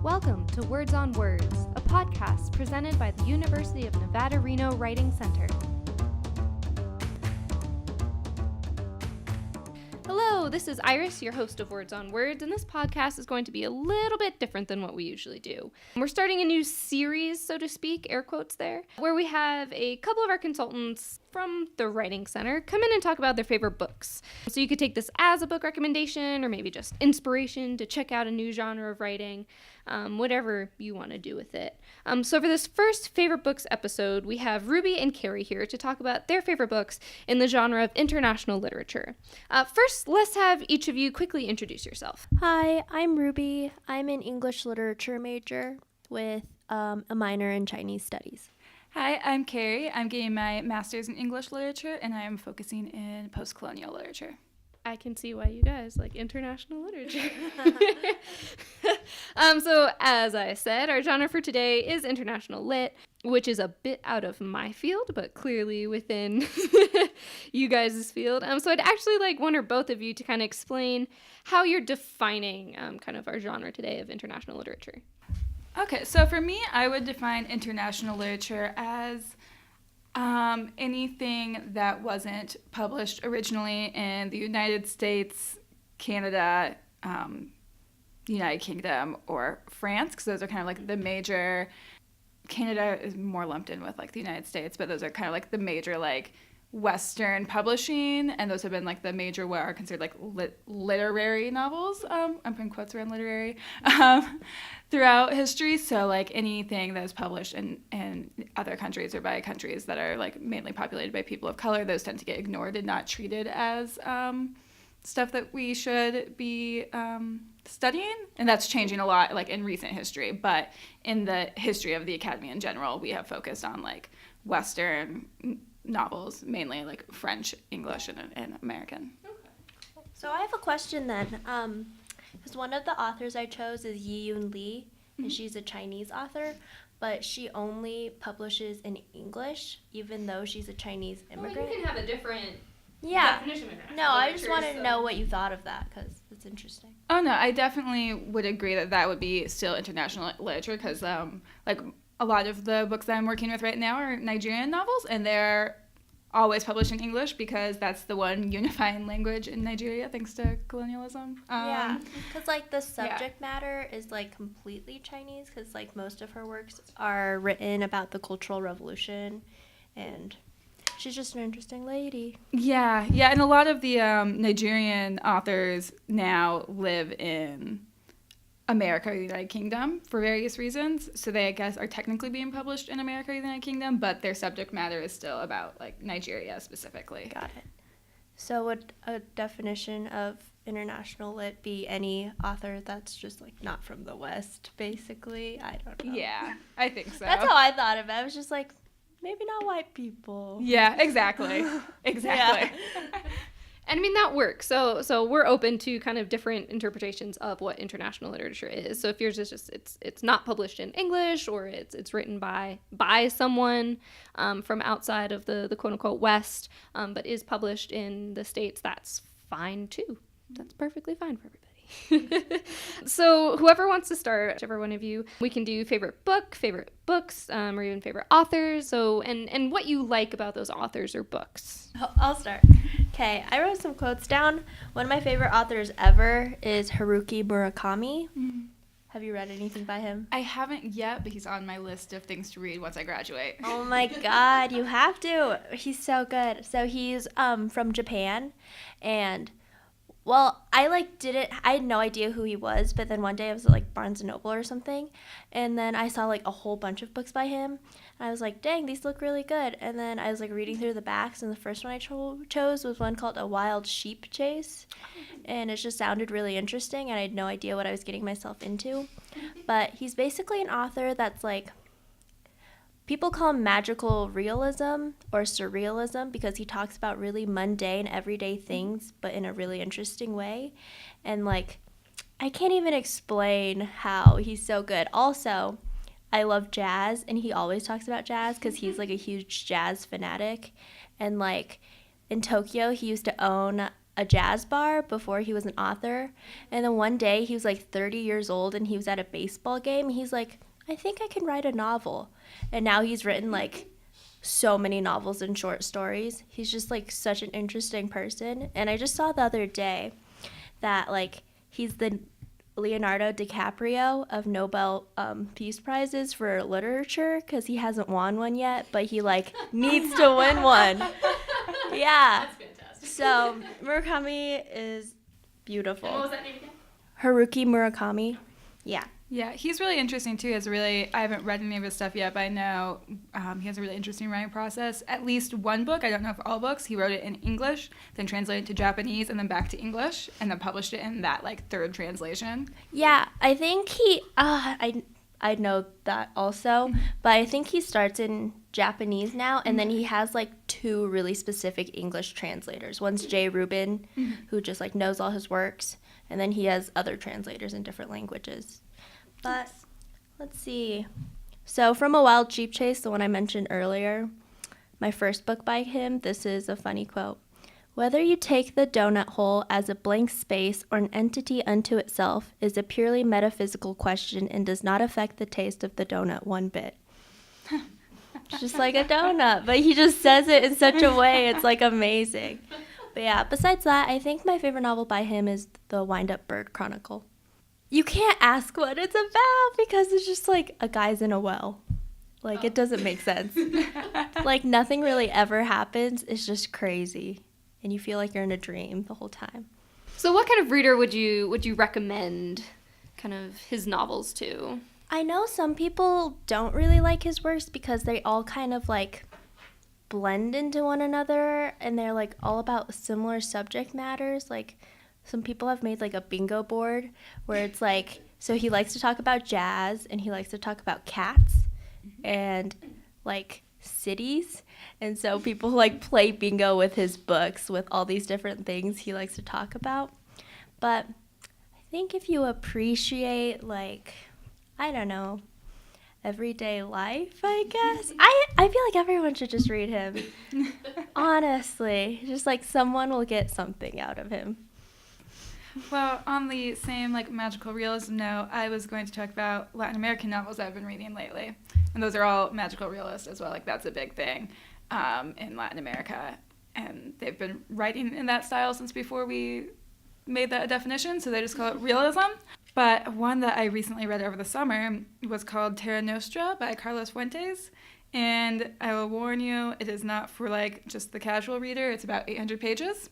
Welcome to Words on Words, a podcast presented by the University of Nevada, Reno Writing Center. Hello, this is Iris, your host of Words on Words, and this podcast is going to be a little bit different than what we usually do. We're starting a new series, so to speak, air quotes there, where we have a couple of our consultants from the Writing Center come in and talk about their favorite books. So you could take this as a book recommendation or maybe just inspiration to check out a new genre of writing, whatever you want to do with it. So for this first favorite books episode, we have Ruby and Carrie here to talk about their favorite books in the genre of international literature. First, let's have each of you quickly introduce yourself. Hi, I'm Ruby. I'm an English literature major with a minor in Chinese studies. Hi, I'm Carrie. I'm getting my master's in English literature, and I am focusing in post-colonial literature. I can see why you guys like international literature. So as I said, our genre for today is international lit, which is a bit out of my field, but clearly within you guys' field. So I'd actually like one or both of you to kind of explain how you're defining kind of our genre today of international literature. Okay, so for me, I would define international literature as anything that wasn't published originally in the United States, Canada, United Kingdom, or France, because those are kind of like the major. Canada is more lumped in with like the United States, but those are kind of like the major like Western publishing, and those have been like the major what are considered like literary novels. I'm putting quotes around literary throughout history. So like anything that is published in other countries or by countries that are like mainly populated by people of color, those tend to get ignored and not treated as stuff that we should be studying, and that's changing a lot like in recent history. But in the history of the academy in general, we have focused on like Western novels, mainly like French, English, and American. Okay. So I have a question then, because one of the authors I chose is Yi-Yun Lee, and she's a Chinese author, but she only publishes in English, even though she's a Chinese immigrant. Well, you can have a different definition. of No, I just wanted to know what you thought of that, because it's interesting. Oh no, I definitely would agree that would be still international literature, because like a lot of the books that I'm working with right now are Nigerian novels, and they're always published in English because that's the one unifying language in Nigeria thanks to colonialism. Yeah, because like the subject matter is like completely Chinese, because like most of her works are written about the Cultural Revolution, and she's just an interesting lady. Yeah, and a lot of the Nigerian authors now live in America or the United Kingdom for various reasons. So they, I guess, are technically being published in America or the United Kingdom, but their subject matter is still about like Nigeria specifically. Got it. So would a definition of international lit be any author that's just like not from the West, basically? I don't know. Yeah, I think so. That's how I thought of it. I was just like, maybe not white people. Yeah, exactly. Exactly. Yeah. And I mean, that works. So we're open to kind of different interpretations of what international literature is. So if yours is just it's not published in English, or it's written by someone from outside of the quote unquote West, but is published in the States, that's fine too. That's perfectly fine for everybody. So whoever wants to start, whichever one of you, we can do favorite book, favorite books, or even favorite authors. So and what you like about those authors or books. I'll start. Okay, I wrote some quotes down. One of my favorite authors ever is Haruki Murakami. Mm-hmm. Have you read anything by him? I haven't yet, but he's on my list of things to read once I graduate. Oh my God, you have to. He's so good. So he's from Japan, and well, I had no idea who he was, but then one day I was at like Barnes & Noble or something, and then I saw like a whole bunch of books by him, and I was like, dang, these look really good. And then I was like reading through the backs, and the first one I chose was one called A Wild Sheep Chase, and it just sounded really interesting, and I had no idea what I was getting myself into. But he's basically an author that's like, people call him magical realism or surrealism, because he talks about really mundane, everyday things, but in a really interesting way. And, like, I can't even explain how he's so good. Also, I love jazz, and he always talks about jazz because he's, like, a huge jazz fanatic. And, like, in Tokyo, he used to own a jazz bar before he was an author. And then one day he was like 30 years old and he was at a baseball game. He's like, I think I can write a novel. And now he's written like so many novels and short stories. He's just like such an interesting person. And I just saw the other day that like he's the Leonardo DiCaprio of Nobel Peace Prizes for literature because he hasn't won one yet, but he like needs to win one. Yeah. That's fantastic. So Murakami is beautiful. And what was that name again? Haruki Murakami. Yeah. Yeah, he's really interesting too. I haven't read any of his stuff yet, but I know he has a really interesting writing process. At least one book, I don't know if all books, he wrote it in English, then translated to Japanese, and then back to English, and then published it in that like third translation. Yeah, I think I know that also, but I think he starts in Japanese now, and then he has like 2 really specific English translators. One's Jay Rubin, who just like knows all his works, and then he has other translators in different languages. But let's see. So from A Wild Sheep Chase, the one I mentioned earlier, my first book by him, this is a funny quote. Whether you take the donut hole as a blank space or an entity unto itself is a purely metaphysical question and does not affect the taste of the donut one bit. It's just like a donut, but he just says it in such a way, it's like amazing. But yeah, besides that, I think my favorite novel by him is The Wind-Up Bird Chronicle. You can't ask what it's about because it's just like a guy's in a well. Like, it doesn't make sense. Like, nothing really ever happens. It's just crazy. And you feel like you're in a dream the whole time. So what kind of reader would you recommend kind of his novels to? I know some people don't really like his works because they all kind of like blend into one another and they're like all about similar subject matters. Like, some people have made like a bingo board where it's like, so he likes to talk about jazz and he likes to talk about cats and like cities. And so people like play bingo with his books with all these different things he likes to talk about. But I think if you appreciate like, I don't know, everyday life, I guess. I feel like everyone should just read him. Honestly, just like someone will get something out of him. Well, on the same like magical realism note, I was going to talk about Latin American novels I've been reading lately, and those are all magical realist as well. Like that's a big thing in Latin America, and they've been writing in that style since before we made that a definition, so they just call it realism. But one that I recently read over the summer was called Terra Nostra by Carlos Fuentes, and I will warn you, it is not for like just the casual reader. It's about 800 pages.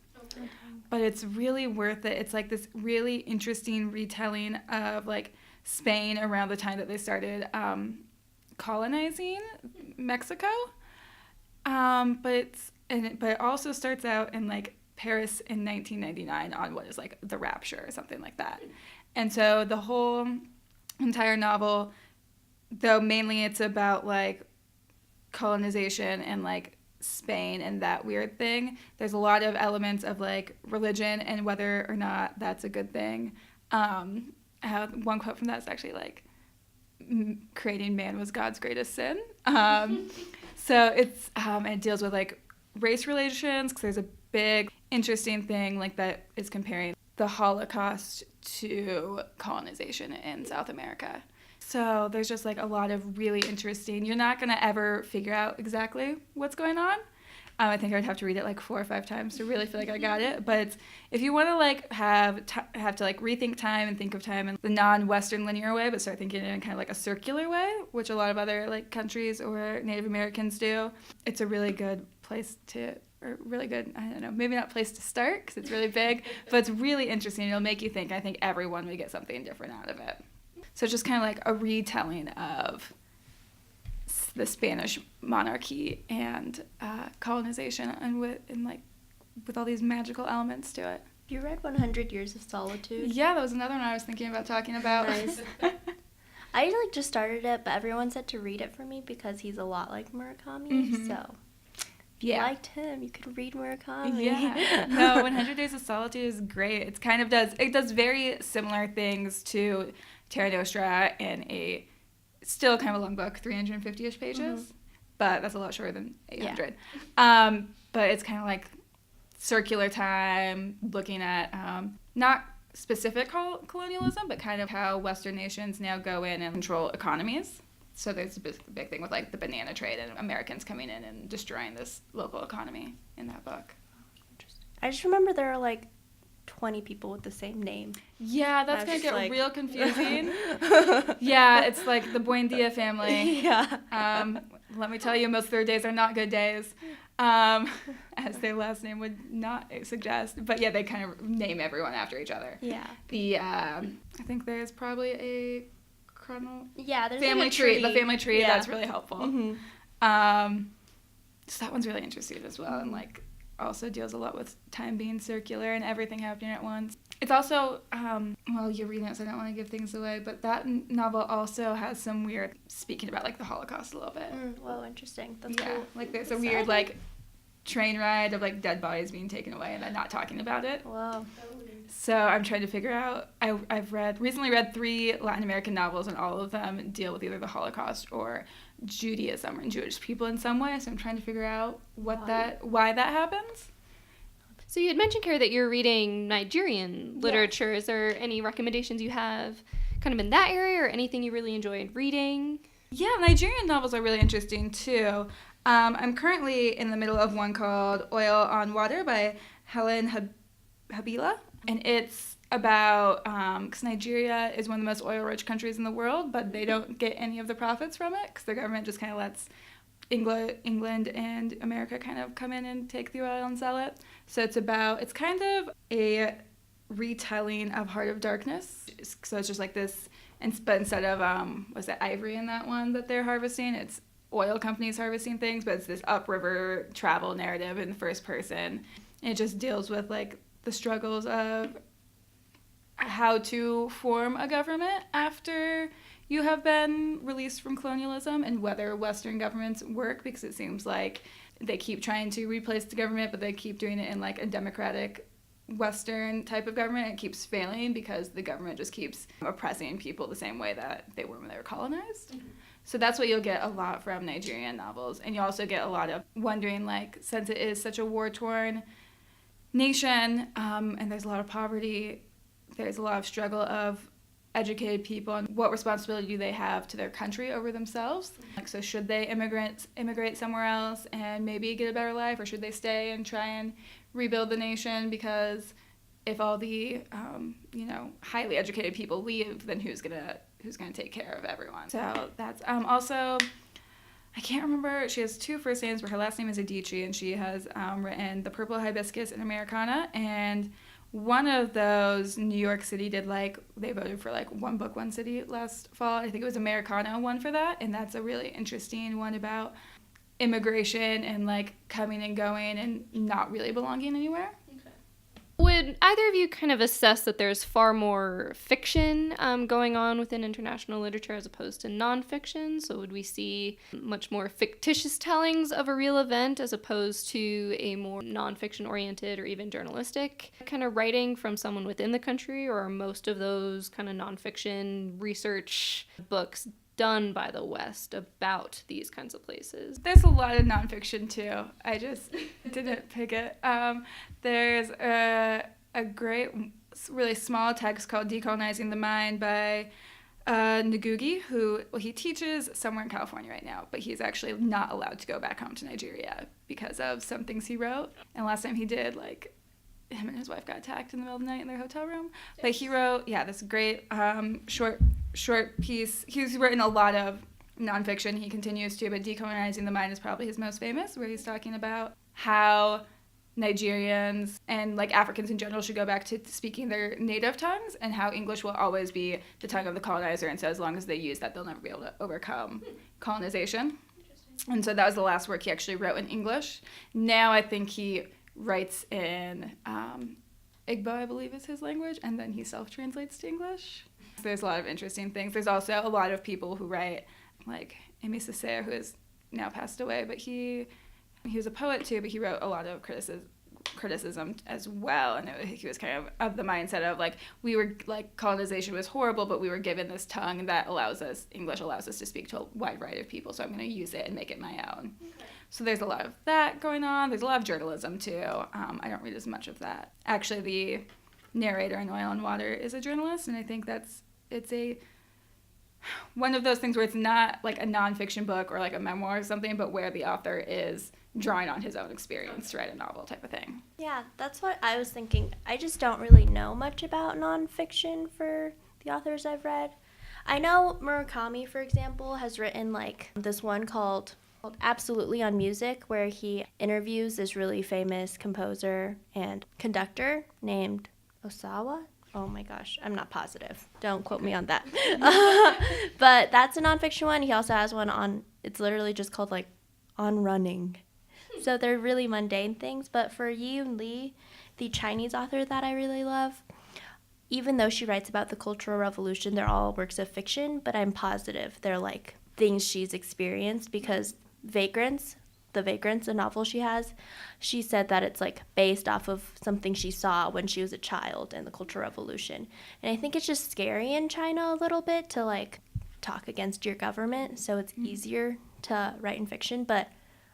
But it's really worth it. It's like this really interesting retelling of like Spain around the time that they started colonizing Mexico. But it also starts out in like Paris in 1999 on what is like the Rapture or something like that. And so the whole entire novel, though mainly it's about like colonization and like Spain and that weird thing, there's a lot of elements of like religion and whether or not that's a good thing. I have one quote from that is actually like, creating man was God's greatest sin. So it's it deals with like race relations because there's a big interesting thing like that is comparing the Holocaust to colonization in South America. So there's just like a lot of really interesting, you're not going to ever figure out exactly what's going on. I think I would have to read it like 4 or 5 times to really feel like I got it. But if you want to like have to like rethink time and think of time in the non-Western linear way, but start thinking in kind of like a circular way, which a lot of other like countries or Native Americans do, it's a really good place to, or really good, I don't know, maybe not place to start because it's really big, but it's really interesting. It'll make you think. I think everyone would get something different out of it. So it's just kind of like a retelling of the Spanish monarchy and colonization, and with all these magical elements to it. You read 100 Years of Solitude? Yeah, that was another one I was thinking about talking about. Nice. I like just started it, but everyone said to read it for me because he's a lot like Murakami. Mm-hmm. So if you liked him, you could read Murakami. Yeah. No, 100 Days of Solitude is great. It kind of does very similar things to Terra Nostra in a still kind of a long book, 350-ish pages, but that's a lot shorter than 800. Yeah. But it's kind of like circular time, looking at not specific colonialism, but kind of how Western nations now go in and control economies. So there's a big thing with like the banana trade and Americans coming in and destroying this local economy in that book. I just remember there are like 20 people with the same name. Yeah, that's going to get like... real confusing. Yeah, it's like the Buendia family. Yeah. Let me tell you, most of their days are not good days, as their last name would not suggest. But yeah, they kind of name everyone after each other. Yeah. I think there's probably a there's family like tree. The family tree, yeah. that's really helpful. Mm-hmm. So that one's really interesting as well, and like also deals a lot with time being circular and everything happening at once. It's also, well, you're reading it, so I don't want to give things away, but that novel also has some weird, speaking about like the Holocaust a little bit. Well, interesting. That's yeah, cool. like there's a weird like train ride of like dead bodies being taken away and then not talking about it. Wow. So I'm trying to figure out, I've recently read 3 Latin American novels, and all of them deal with either the Holocaust or Judaism and Jewish people in some way. So I'm trying to figure out why that happens. So you had mentioned, Kara, that you're reading Nigerian literature. Yeah. Is there any recommendations you have kind of in that area, or anything you really enjoyed reading? Yeah, Nigerian novels are really interesting too. I'm currently in the middle of one called Oil on Water by Helen Habila. And it's about, because Nigeria is one of the most oil-rich countries in the world, but they don't get any of the profits from it because the government just kind of lets England and America kind of come in and take the oil and sell it. So it's kind of a retelling of Heart of Darkness. So it's just like this, but instead of, was it ivory in that one that they're harvesting? It's oil companies harvesting things, but it's this upriver travel narrative in the first person. And it just deals with like the struggles of how to form a government after you have been released from colonialism, and whether Western governments work, because it seems like they keep trying to replace the government, but they keep doing it in like a democratic Western type of government. It keeps failing because the government just keeps oppressing people the same way that they were when they were colonized. Mm-hmm. So that's what you'll get a lot from Nigerian novels. And you also get a lot of wondering, like, since it is such a war-torn nation, and there's a lot of poverty, there's a lot of struggle of educated people, and what responsibility do they have to their country over themselves? Like, so should they immigrate somewhere else and maybe get a better life, or should they stay and try and rebuild the nation? Because if all the highly educated people leave, then who's gonna take care of everyone? So that's also, I can't remember, she has 2 first names, but her last name is Adichie, and she has written The Purple Hibiscus and Americana, and one of those, New York City they voted for like One Book, One City last fall. I think it was Americana won for that, and that's a really interesting one about immigration and like coming and going and not really belonging anywhere. Would either of you kind of assess that there's far more fiction going on within international literature as opposed to nonfiction? So would we see much more fictitious tellings of a real event as opposed to a more nonfiction-oriented or even journalistic kind of writing from someone within the country? Or are most of those kind of nonfiction research books done by the West about these kinds of places? There's a lot of nonfiction too. I just didn't pick it. There's a great, really small text called Decolonizing the Mind by Ngugi, he teaches somewhere in California right now, but he's actually not allowed to go back home to Nigeria because of some things he wrote. And last time he did, like, him and his wife got attacked in the middle of the night in their hotel room. But he wrote, this great short piece. He's written a lot of nonfiction. He continues to, but Decolonizing the Mind is probably his most famous, where he's talking about how Nigerians and like Africans in general should go back to speaking their native tongues, and how English will always be the tongue of the colonizer, and so as long as they use that, they'll never be able to overcome colonization. And so that was the last work he actually wrote in English. Now I think he writes in Igbo, I believe is his language, and then he self-translates to English. There's a lot of interesting things. There's also a lot of people who write, like Amy Césaire, who has now passed away, but he was a poet too, but he wrote a lot of criticism as well, and he was kind of the mindset of like, we were like, colonization was horrible, but we were given this tongue that English allows us to speak to a wide variety of people, so I'm going to use it and make it my own. Okay. So there's a lot of that going on. There's a lot of journalism, too. I don't read as much of that. Actually, the narrator in Oil and Water is a journalist, and I think it's one of those things where it's not like a nonfiction book or like a memoir or something, but where the author is drawing on his own experience to write a novel type of thing. Yeah, that's what I was thinking. I just don't really know much about nonfiction for the authors I've read. I know Murakami, for example, has written like this one called Absolutely on Music, where he interviews this really famous composer and conductor named Osawa. Oh my gosh, I'm not positive. Don't quote me on that. But that's a nonfiction one. He also has one on, it's literally just called like On Running. So they're really mundane things. But for Yiyun Li, the Chinese author that I really love, even though she writes about the Cultural Revolution, they're all works of fiction, but I'm positive they're like things she's experienced, because Vagrants, a novel she has, she said that it's like based off of something she saw when she was a child in the Cultural Revolution. And I think it's just scary in China a little bit to like talk against your government, so it's easier to write in fiction. But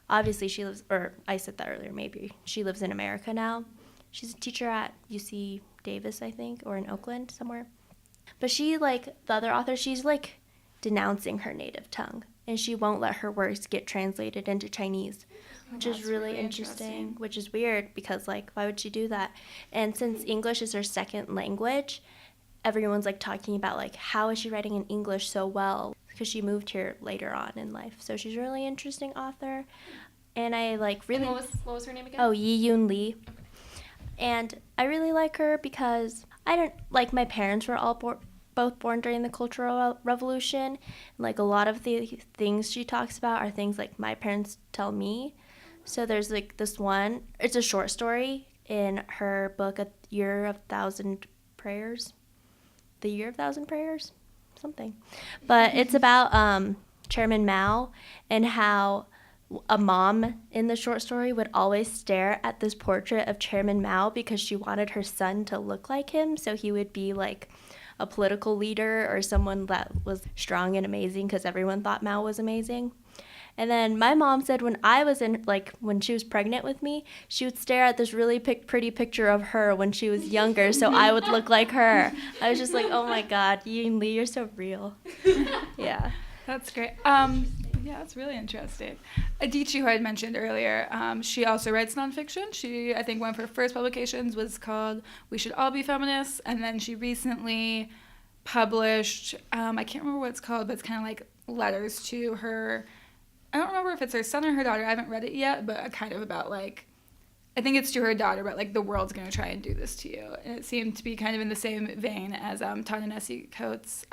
obviously she lives, or I said that earlier, maybe she lives in America now. She's a teacher at UC Davis, I think, or in Oakland somewhere. But she, like the other author, she's like denouncing her native tongue, and she won't let her works get translated into Chinese, which is really interesting, which is weird because, like, why would she do that? And since English is her second language, everyone's, like, talking about, like, how is she writing in English so well? Because she moved here later on in life. So she's a really interesting author. And I, like, really... And what was her name again? Oh, Yiyun Li. And I really like her because my parents were all both born during the Cultural Revolution. Like, a lot of the things she talks about are things like my parents tell me. So there's like this one, it's a short story in her book, The Year of Thousand Prayers, something. But it's about Chairman Mao and how a mom in the short story would always stare at this portrait of Chairman Mao because she wanted her son to look like him, so he would be like a political leader or someone that was strong and amazing, because everyone thought Mao was amazing. And then my mom said when she was pregnant with me, she would stare at this really pretty picture of her when she was younger, so I would look like her. I was just like, oh my God, Yiyun Li, you're so real. Yeah. That's great. Yeah, that's really interesting. Adichie, who I had mentioned earlier, she also writes nonfiction. I think one of her first publications was called We Should All Be Feminists, and then she recently published, I can't remember what it's called, but it's kind of like letters to her, I don't remember if it's her son or her daughter, I haven't read it yet, but kind of about like, I think it's to her daughter, but like the world's going to try and do this to you. And it seemed to be kind of in the same vein as Ta-Nehisi Coates'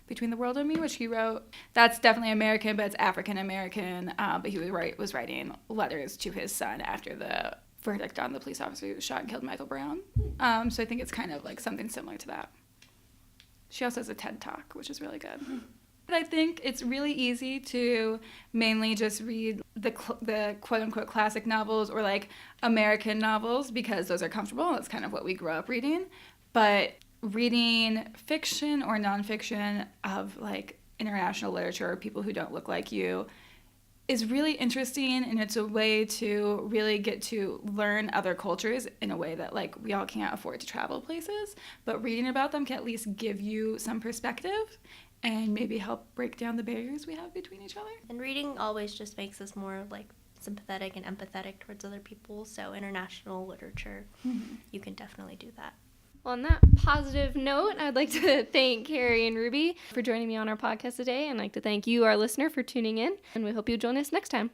Between the World and Me, which he wrote. That's definitely American, but it's African American. But he was writing letters to his son after the verdict on the police officer who shot and killed Michael Brown. So I think it's kind of like something similar to that. She also has a TED Talk, which is really good. I think it's really easy to mainly just read the quote-unquote classic novels or like American novels because those are comfortable. That's kind of what we grew up reading. But reading fiction or nonfiction of like international literature or people who don't look like you is really interesting, and it's a way to really get to learn other cultures in a way that like we all can't afford to travel places, but reading about them can at least give you some perspective and maybe help break down the barriers we have between each other. And reading always just makes us more like sympathetic and empathetic towards other people, so international literature, you can definitely do that. Well, on that positive note, I'd like to thank Carrie and Ruby for joining me on our podcast today, and I'd like to thank you, our listener, for tuning in, and we hope you'll join us next time.